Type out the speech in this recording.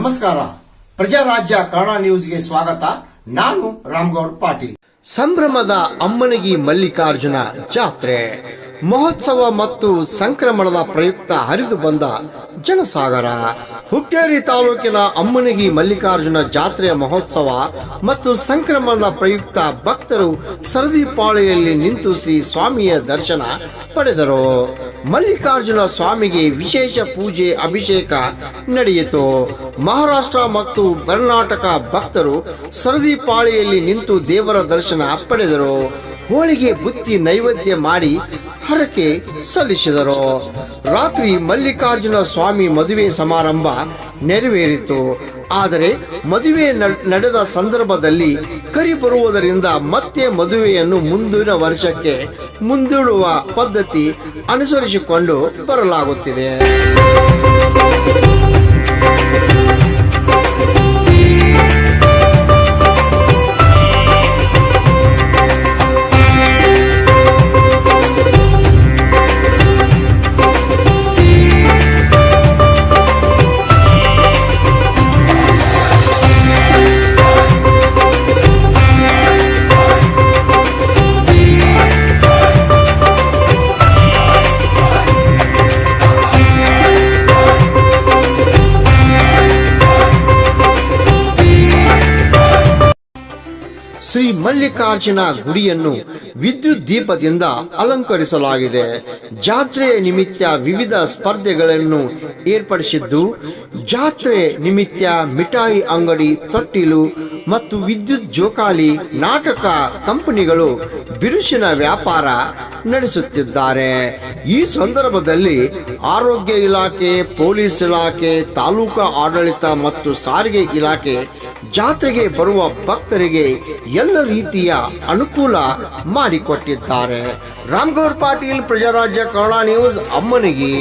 ನಮಸ್ಕಾರ. ಪ್ರಜಾರಾಜ್ಯ ಕನ್ನಡ ನ್ಯೂಸ್ಗೆ ಸ್ವಾಗತ. ನಾನು ರಾಮಗೌಡ ಪಾಟೀಲ್. ಸಂಭ್ರಮದ ಅಮ್ಮನಗಿ ಮಲ್ಲಿಕಾರ್ಜುನ ಜಾತ್ರೆ ಮಹೋತ್ಸವ ಮತ್ತು ಸಂಕ್ರಮಣದ ಪ್ರಯುಕ್ತ ಹರಿದು ಬಂದ ಜನಸಾಗರ. ಹುಕ್ಕೇರಿ ತಾಲೂಕಿನ ಅಮ್ಮನಗಿ ಮಲ್ಲಿಕಾರ್ಜುನ ಜಾತ್ರೆಯ ಮಹೋತ್ಸವ ಮತ್ತು ಸಂಕ್ರಮಣದ ಪ್ರಯುಕ್ತ ಭಕ್ತರು ಸರದಿಪಾಳೆಯಲ್ಲಿ ನಿಂತು ಶ್ರೀ ಸ್ವಾಮಿಯ ದರ್ಶನ ಪಡೆದರು. ಮಲ್ಲಿಕಾರ್ಜುನ ಸ್ವಾಮಿಗೆ ವಿಶೇಷ ಪೂಜೆ ಅಭಿಷೇಕ ನಡೆಯಿತು. ಮಹಾರಾಷ್ಟ್ರ ಮತ್ತು ಕರ್ನಾಟಕ ಭಕ್ತರು ಸರದಿಪಾಳೆಯಲ್ಲಿ ನಿಂತು ದೇವರ ದರ್ಶನ ಪಡೆದರು. ಹೋಳಿಗೆ ಬುತ್ತಿ ನೈವೇದ್ಯ ಮಾಡಿ ಹರಕೆ ಸಲ್ಲಿಸಿದರು. ರಾತ್ರಿ ಮಲ್ಲಿಕಾರ್ಜುನ ಸ್ವಾಮಿ ಮದುವೆ ಸಮಾರಂಭ ನೆರವೇರಿತು. ಆದರೆ ಮದುವೆ ನಡೆದ ಸಂದರ್ಭದಲ್ಲಿ ಕರಿ ಬರುವುದರಿಂದ ಮತ್ತೆ ಮದುವೆಯನ್ನು ಮುಂದಿನ ವರ್ಷಕ್ಕೆ ಮುಂದೂಡುವ ಪದ್ಧತಿ ಅನುಸರಿಸಿಕೊಂಡು ಬರಲಾಗುತ್ತಿದೆ. ಶ್ರೀ ಮಲ್ಲಿಕಾರ್ಜುನ ಗುಡಿಯನ್ನು ವಿದ್ಯುತ್ ದೀಪದಿಂದ ಅಲಂಕರಿಸಲಾಗಿದೆ. ಜಾತ್ರೆಯ ನಿಮಿತ್ತ ವಿವಿಧ ಸ್ಪರ್ಧೆಗಳನ್ನು ಏರ್ಪಡಿಸಿದ್ದು, ಜಾತ್ರೆ ನಿಮಿತ್ತ ಮಿಠಾಯಿ ಅಂಗಡಿ, ತೊಟ್ಟಿಲು ಮತ್ತು ವಿದ್ಯುತ್ ಜೋಕಾಲಿ ನಾಟಕ ಕಂಪನಿಗಳು ಬಿರುಸಿನ ವ್ಯಾಪಾರ ನಡೆಸುತ್ತಿದ್ದಾರೆ. ಈ ಸಂದರ್ಭದಲ್ಲಿ ಆರೋಗ್ಯ ಇಲಾಖೆ, ಪೊಲೀಸ್ ಇಲಾಖೆ, ತಾಲೂಕಾ ಆಡಳಿತ ಮತ್ತು ಸಾರಿಗೆ ಇಲಾಖೆ ಜಾತ್ರೆಗೆ ಬರುವ ಭಕ್ತರಿಗೆ ಎಲ್ಲ ರೀತಿಯ ಅನುಕೂಲ ಮಾಡಿಕೊಟ್ಟಿದ್ದಾರೆ. ರಾಮಗೌಡ ಪಾಟೀಲ್, ಪ್ರಜಾರಾಜ್ಯ ಕನ್ನಡ ನ್ಯೂಸ್, ಅಮ್ಮನಗಿ.